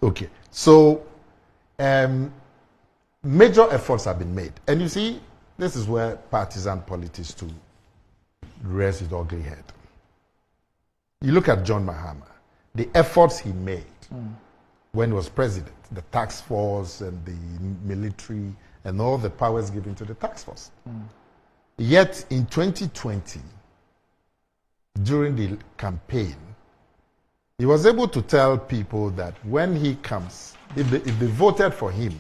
Okay. So, major efforts have been made. And you see, this is where partisan politics too rears its ugly head. You look at John Mahama, the efforts he made when he was president, the task force and the military and all the powers given to the task force. Yet in 2020, during the campaign, he was able to tell people that when he comes, if they voted for him,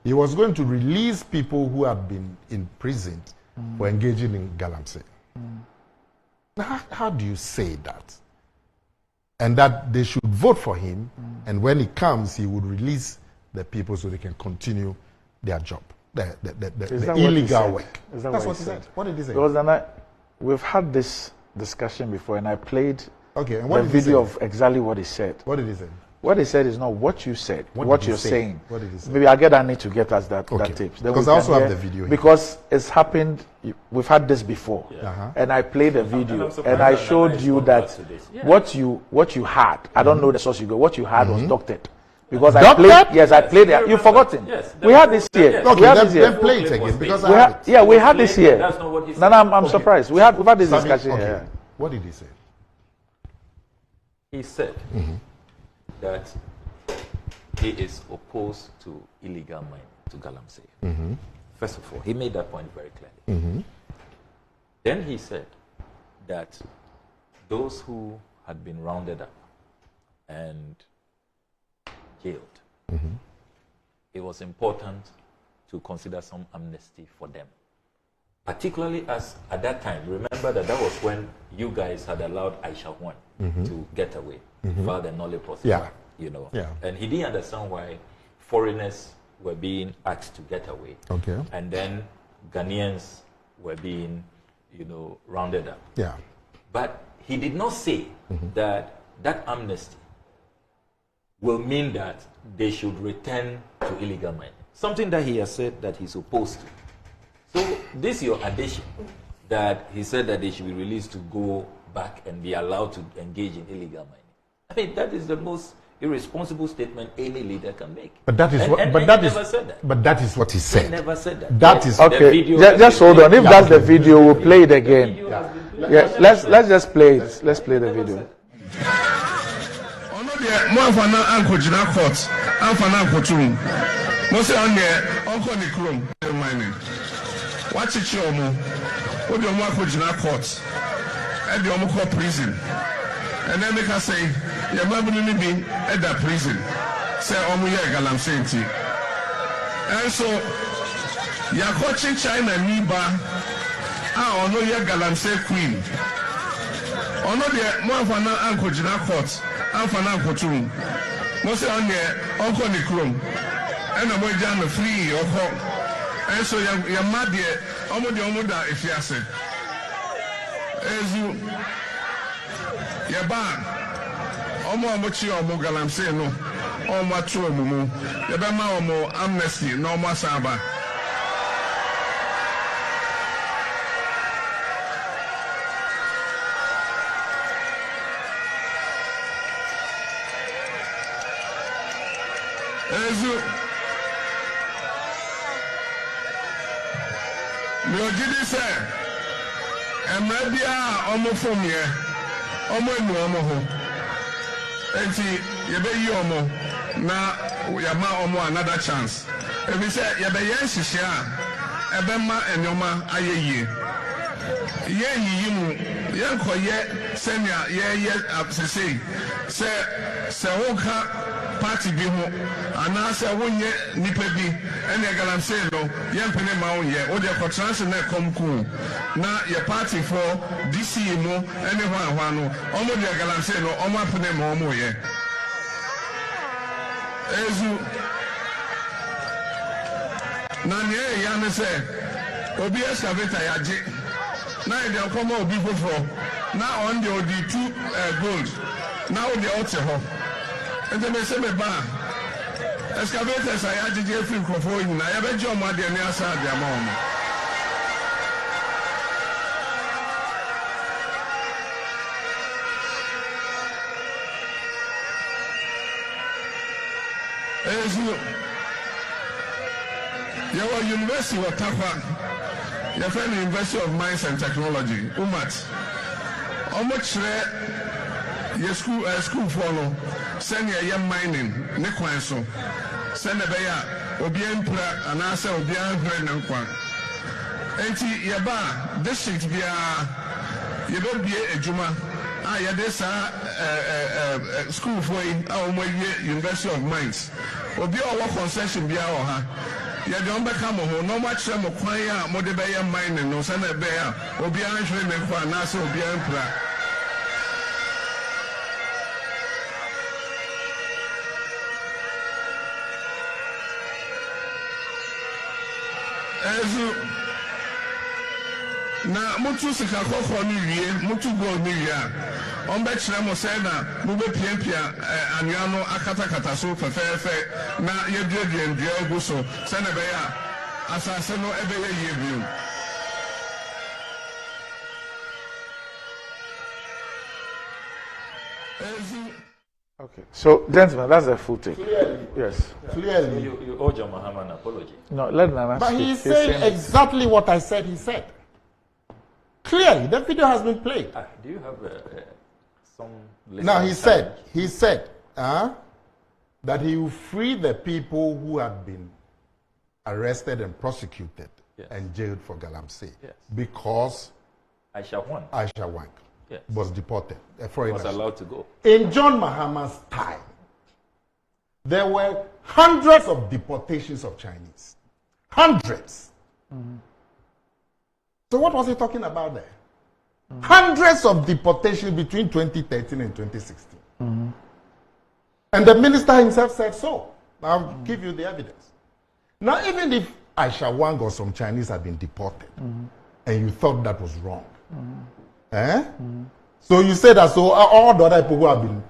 he was going to release people who had been imprisoned for engaging in Galamsey. Now, how do you say that? And that they should vote for him, and when he comes, he would release the people so they can continue their job, the illegal work. That's what he said. What did he say? Because then we've had this discussion before, and I played and the video of exactly what he said. What did he say? What he said is not what you said, what you're saying. What did he say? Maybe I'll get Annie to get us that tape. Because I also have the video here. Because it's happened, we've had this before. And I played the video, and I showed you that what you had, I don't know the source you go, what you had was doctored. Because I played it. You've forgotten. Yes, we had this here. Okay, then play it again. Because we had this here. That's not what he said. Nana, I'm surprised. We've had this discussion here. What did he say? He said that he is opposed to illegal mining, to Galamsey. First of all, he made that point very clearly. Then he said that those who had been rounded up and jailed, it was important to consider some amnesty for them. Particularly as at that time, remember that was when you guys had allowed Aisha Juan to get away, Father Nole Prosper, you know. And he didn't understand why foreigners were being asked to get away. And then Ghanaians were being, rounded up. But he did not say that amnesty will mean that they should return to illegal mining. Something that he has said that he's opposed to. So this is your addition, that he said that they should be released to go back and be allowed to engage in illegal mining. I mean, that is the most irresponsible statement any leader can make. But that is But that is what he said. He never said that. That is okay. Just hold on. If that's the video, we'll play it again. Let's just play it. Let's play the video. Watch it, Chomo. What do you want to do? Court at the Omoko prison, and then they can say, "You're not going to be at that prison." Say, "Omuya Galamsey." And so, you're watching China Niba. Ah, ono ya Galamsey Queen. Ono the Mwafana Uncle Jina Court, Anfana Kotum. Most on the Uncle Nikrum, and I'm going down the free or home. And so you're mad yet, Omoda, if you say. As you, you're bad. Omochi or Mogalamsey, no, or Macho Mumu, you're Bama amnesty, no Masaba. As you. Mjidi say, Emrebia omo from here, omo enu omo ho. Enti yebe yi omo na yama omo another chance. If we say yebe yen hihia a ebema enyoma ayeye. Ye yi mu yen koye senia ye absese se woka party bi ho ana se wonye nipa bi ene Galamsey no yen pene ma wonye wo de ko transfer komku na ye party for DC mo ene ho ahwa no omo de Galamsey no omo apene ma omo ye ezu na ne ya ne se obi excavator ya je na e de komo obi foforo na on the odi 2 gold na o de ote ho. And then they say, excavators, I had to get free for you. I have a job, my dear, near Sadia Mom. Your University of Tafa, your friend University of Mines and Technology, UMAT. How much your school follow? Send your young mining, Nekwanso. Send a bear, Obian Pra, and answer Obian Friend and Kwan. Enti Yaba, district via Yaba a Juma. Yeah, this school for University of Mines. Obi all concession via her. Yeah, don't become a no much more quiet, more mining, no son of bear, Obian Friend and Kwan, Nasa Obian Pra. Na mutu sika koko ni wie mutu go ni wie on be kire mo say na mu be piapia anua no akata so fefefe na ye duadua ogu so say na be ya asase no ebe ye bi. Okay, so gentlemen, that's a full take. Clearly. Yes. Clearly. You owe John Mahama an apology. No, let Nana But speak. he's saying exactly what I said he said. Clearly, the video has been played. Do you have some... Now, he said that he will free the people who had been arrested and prosecuted and jailed for Galamsey because Aisha Wang was deported. A foreigner was allowed to go. In John Mahama's time, there were hundreds of deportations of Chinese. Hundreds. Mm-hmm. So what was he talking about there? Mm-hmm. Hundreds of deportations between 2013 and 2016. Mm-hmm. And the minister himself said so. I'll give you the evidence. Now, even if Aisha Wang or some Chinese had been deported, and you thought that was wrong, so you say that so all the other people who have been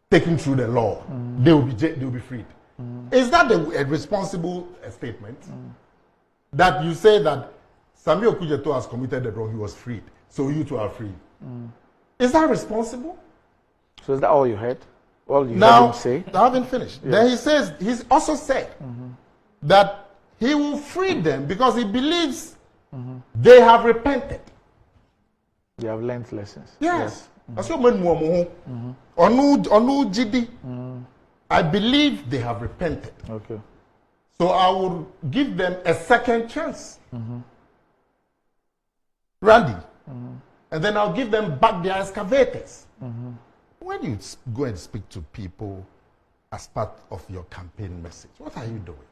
taken through the law, they will be freed. Is that a responsible statement? That you say that Samuel Kujeto has committed the wrong, he was freed, so you two are free. Is that responsible? So is that all you heard? All you now, heard him say? I haven't finished. Yes. Then he says, he's also said that he will free them because he believes they have repented. They have learned lessons. Yes. I believe they have repented. Okay. So I will give them a second chance. Randy. And then I'll give them back their excavators. When you go and speak to people as part of your campaign message, what are you doing?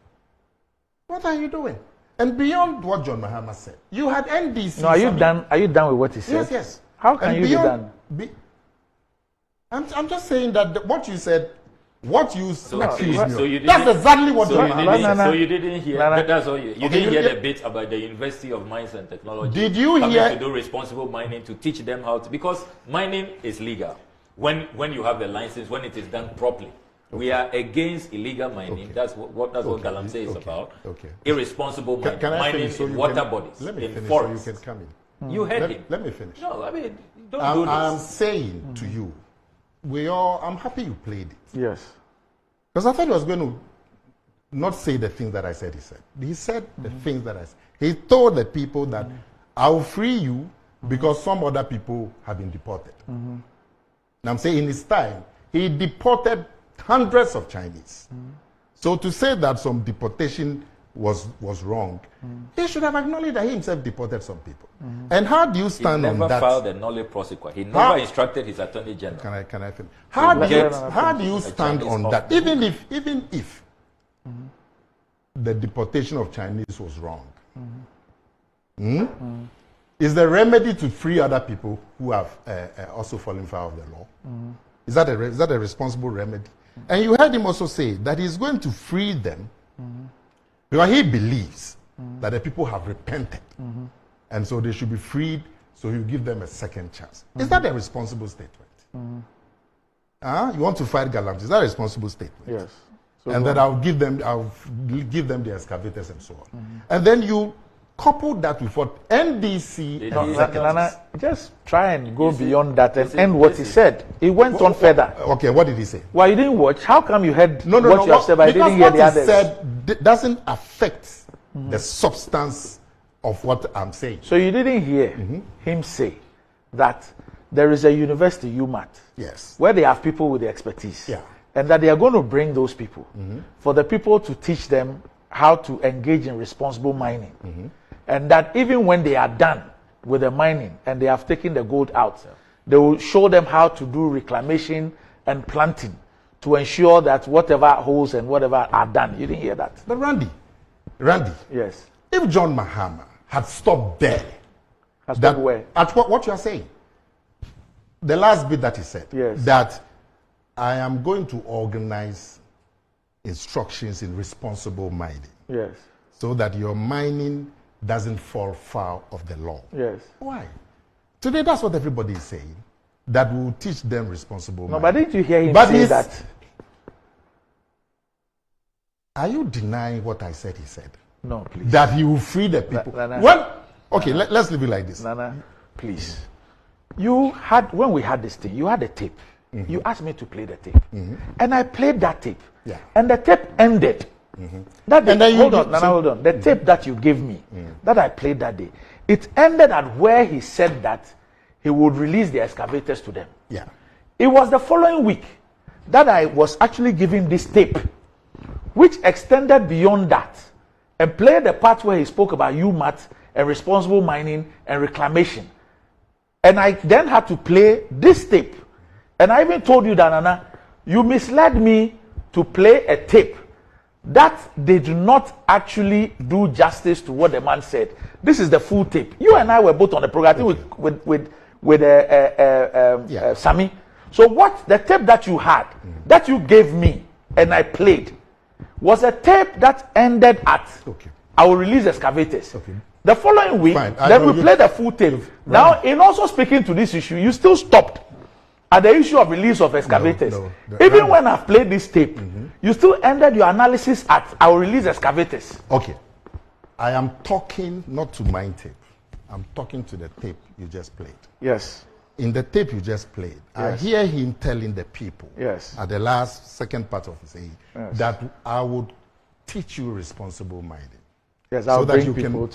What are you doing? And beyond what John Mahama said, you had NDC. No, are you done? Are you done with what he said? Yes, yes. How can you be done? I'm just saying that what you said, what you accused me of, that's exactly what so John Mahama said. So you didn't hear. That's all you didn't hear the bit about the University of Mines and Technology. Did you hear to do responsible mining to teach them how to? Because mining is legal when you have the license, when it is done properly. We are against illegal mining. That's what Galamsey is about. Irresponsible mining, mining in water bodies, in forests. So you can come in. You heard him. Let me finish. No, I mean, don't do this. I'm saying to you, I'm happy you played it. Yes. Because I thought he was going to not say the things that I said he said. He said the things that I said. He told the people that I will free you because some other people have been deported. And I'm saying in his time, he deported hundreds of Chinese. So to say that some deportation was wrong, he should have acknowledged that he himself deported some people. And how do you stand on that? He never filed a nolle prosequi. He never instructed his attorney general. Can I finish? How do you stand on that? Even if the deportation of Chinese was wrong, is the remedy to free other people who have also fallen foul of the law? Is that a responsible remedy? And you heard him also say that he's going to free them because he believes that the people have repented. And so they should be freed, so he'll give them a second chance. Is that a responsible statement? You want to fight Galamsey? Is that a responsible statement? Yes. So and then I'll give them the excavators and so on. And then you couple that with what NDC Nana, just try and go beyond that and end what he said. He went on further. Okay, what did he say? Well, you didn't watch. How come you heard what you have said, but you didn't hear the others? Because what he said doesn't affect the substance of what I'm saying. So you didn't hear him say that there is a university, UMAT, yes, where they have people with the expertise, yeah, and that they are going to bring those people for the people to teach them how to engage in responsible mining. And that even when they are done with the mining and they have taken the gold out, they will show them how to do reclamation and planting to ensure that whatever holes and whatever are done. You didn't hear that? But Randy, Yes. if John Mahama had stopped there, Where? At what you are saying, the last bit that he said, yes, that I am going to organize instructions in responsible mining, yes, so that your mining doesn't fall foul of the law. yes. Why? Today, that's what everybody is saying, that we will teach them responsible mining. But didn't you hear him say that? Are you denying what I said he said? No, please. That he will free the people. Let's leave it like this. Nana, please. You had, when we had this thing, you had a tape. You asked me to play the tape. And I played that tape. Yeah. And the tape ended. Hold on. The tape that you gave me, that I played that day, it ended at where he said that he would release the excavators to them. Yeah. It was the following week that I was actually given this tape, which extended beyond that and played the part where he spoke about UMAT and responsible mining and reclamation. And I then had to play this tape. And I even told you that, Nana, you misled me to play a tape that they do not actually do justice to what the man said. This is the full tape. You and I were both on the program, I think with Sami. So what the tape that you had, that you gave me and I played, was a tape that ended at I will release excavators. The following week, then we played the full tape. Now, in also speaking to this issue, you still stopped at the issue of release of excavators. Even when I've played this tape, you still ended your analysis at I will release excavators. Okay. I am talking not to my tape. I'm talking to the tape you just played. Yes. In the tape you just played, I hear him telling the people at the second part of his saying that I would teach you responsible mining. Yes, I'll bring people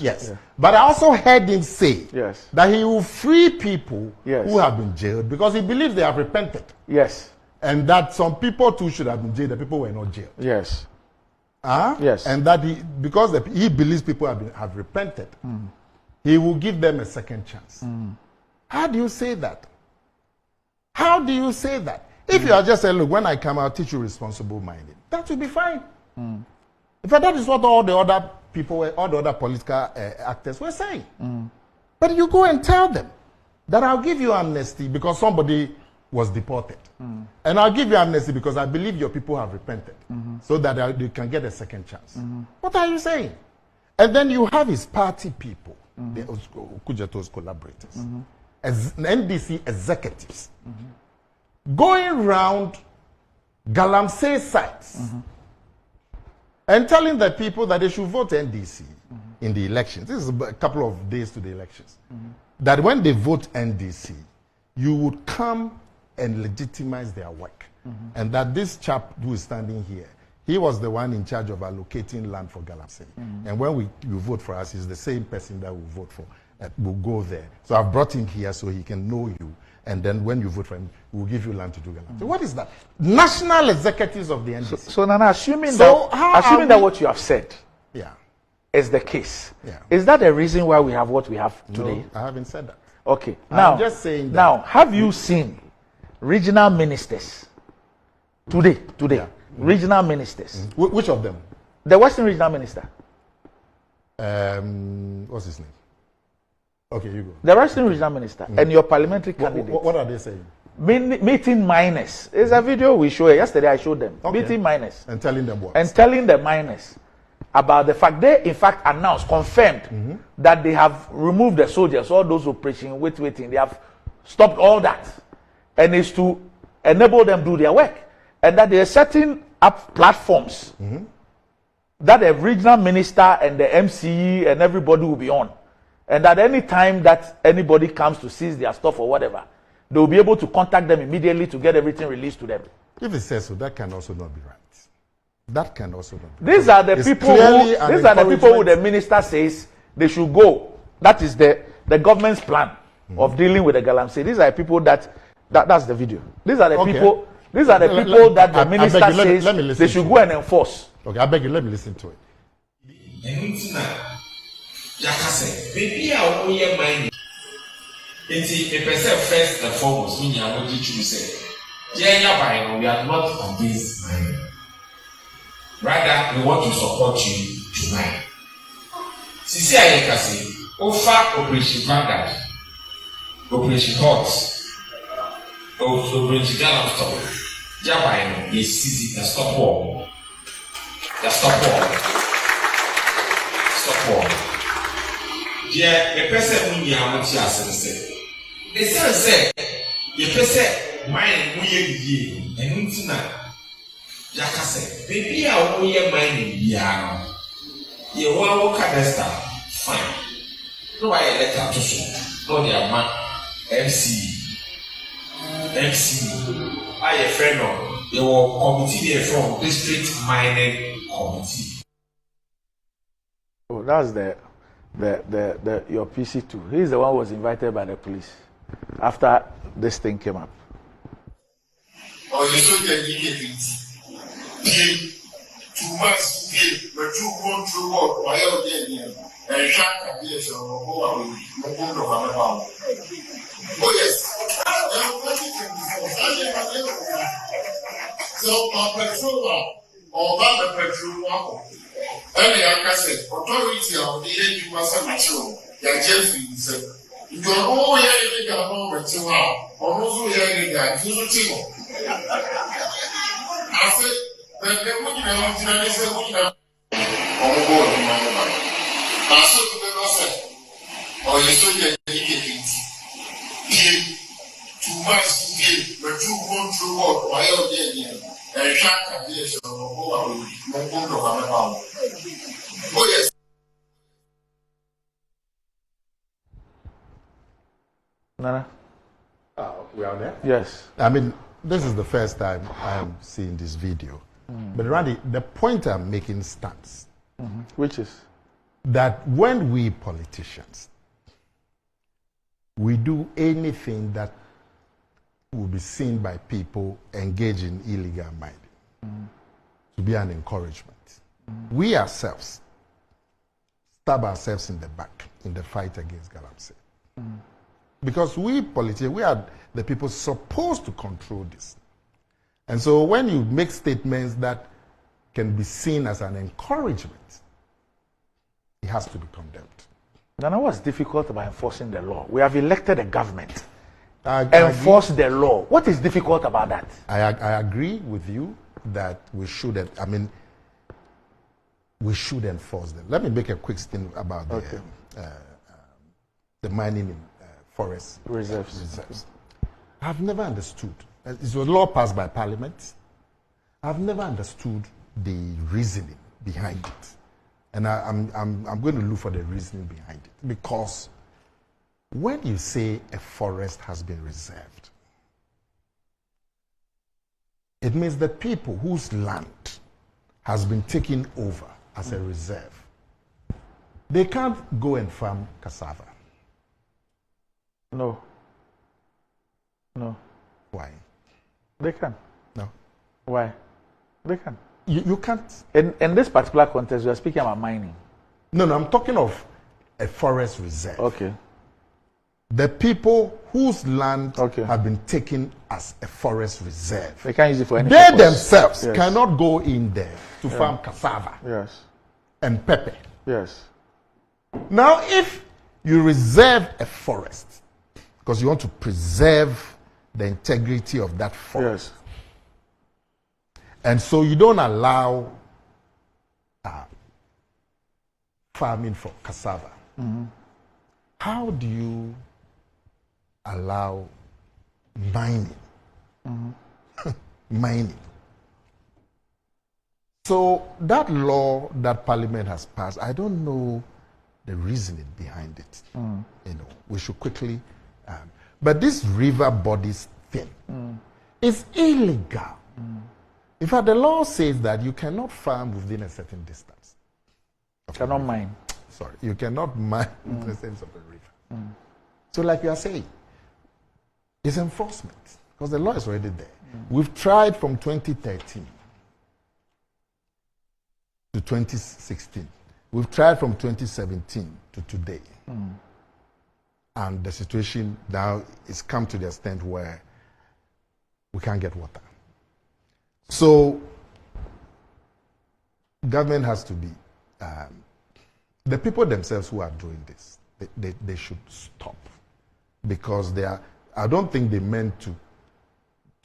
But I also heard him say that he will free people Yes. who have been jailed because he believes they have repented. Yes. And that some people too should have been jailed, the people were not jailed. Yes. Yes. And that because he believes people have repented, he will give them a second chance. How do you say that? How do you say that? If you are just saying, look, when I come, I'll teach you responsible mining, that will be fine. In fact, that is what all the other people, all the other political actors were saying. But you go and tell them that I'll give you amnesty because somebody was deported. And I'll give you amnesty because I believe your people have repented so that they can get a second chance. What are you saying? And then you have his party people, the Kujato's collaborators, as NDC executives, going round Galamsey sites and telling the people that they should vote NDC in the elections. This is a couple of days to the elections. That when they vote NDC, you would come and legitimize their work. And that this chap who is standing here, he was the one in charge of allocating land for Galamsey. And when you vote for us, he's the same person that will vote for, will go there. So I've brought him here so he can know you. And then when you vote for him, we'll give you land to do Galamsey. So what is that? National executives of the NDC. So Nana, assuming that what you have said is the case, is that the reason why we have what we have today? No, I haven't said that. Okay. I'm just saying that. Now, have you seen regional ministers today? Regional ministers. Which of them? The Western regional minister. What's his name? Okay, you go. The Western regional minister and your parliamentary candidate. What are they saying? Meeting miners. There's a video we showed yesterday. I showed them. Meeting miners. And telling them what? And telling the miners about the fact they in fact announced, confirmed that they have removed the soldiers, all those operations, waiting. They have stopped all that. And it's to enable them do their work. And that they are setting up platforms that the regional minister and the MCE and everybody will be on. And at any time that anybody comes to seize their stuff or whatever, they will be able to contact them immediately to get everything released to them. If it says so, that can also not be right. That can also not be These are the people who the minister says they should go. That is the government's plan of dealing with the Galamsey. These are people that's the video. These are the people. These are the people that the minister says they should go and enforce. Okay, I beg you, let me listen to it. Baby, I will hear mine. It's a person first and foremost, when you are not choosing. We are not against mine. Rather, we want to support you tonight. Sisi Ayekasi, offer Operation Vanguard, Operation Hot, Operation Galamsey. Jabaino, they seize it and stop war. Stop war. Stop war. Yeah, a person who you are not say. The son said, a person, mine, we and Untina. Jaka said, baby, I will hear mine in Biano. You want to cadester, fine. No, I let to show. No, they are man, MC. I a friend of the committee there from district mining committee. Oh, that's your PC2. He's the one who was invited by the police after this thing came up. Oh, you saw the game. 2 months game, but 2 months through what? Why are they here? And shot at this or go away. Oh, yes. So, petrol or the petrol. Earlier, I said, authority of the age was a mature. Jeffrey said, you don't know where you get a moment to how, or also hearing the guy, I said, but they wouldn't have said, wouldn't have on board in my mind. I said to them, I said, oh, you saw your game 2 months game, but 2 months through what? Why are they here? And shot at this or go away. Oh, yes. Nana? We are there? Yes. I mean, this is the first time I am seeing this video. But Randy, the point I'm making stands. Which is? That when we politicians, we do anything that will be seen by people engaged in illegal mining to be an encouragement. We ourselves stab ourselves in the back in the fight against Galamsey. Because we politicians, we are the people supposed to control this. And so when you make statements that can be seen as an encouragement, it has to be condemned. Nana, what's difficult about enforcing the law? We have elected a government. Enforce the law. What is difficult about that? I agree with you that we shouldn't. I mean, we should enforce them. Let me make a quick statement about the mining in forest reserves. I've never understood. It was a law passed by Parliament. I've never understood the reasoning behind it, and I'm going to look for the reasoning behind it. Because when you say a forest has been reserved, it means the people whose land has been taken over as a reserve, they can't go and farm cassava. No. Why? They can. No. Why? They can. You can't. In this particular context, we are speaking about mining. No, I'm talking of a forest reserve. Okay. The people whose land have been taken as a forest reserve, they can't use it for any they purpose. themselves cannot go in there to farm cassava and pepper. Yes. Now, if you reserve a forest because you want to preserve the integrity of that forest, and so you don't allow farming for cassava, how do you allow mining? Mining. So that law that Parliament has passed, I don't know the reasoning behind it. You know, we should quickly. But this river bodies thing is illegal. In fact, the law says that you cannot farm within a certain distance. Cannot mine. Sorry, you cannot mine in the sense of a river. So, like you are saying, it's enforcement because the law is already there. We've tried from 2013 to 2016. We've tried from 2017 to today. And the situation now is come to the extent where we can't get water. So, government has to be, the people themselves who are doing this, they should stop. Because they are, I don't think they meant to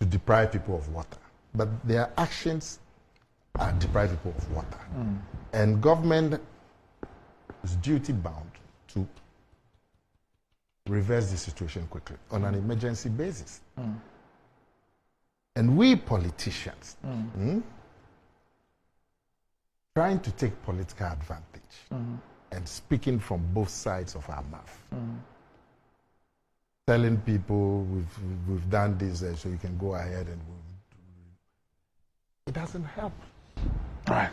deprive people of water. But their actions are deprive people of water. And government is duty bound to reverse the situation quickly on an emergency basis. And we politicians, trying to take political advantage and speaking from both sides of our mouth, telling people we've done this so you can go ahead and it doesn't help. Right.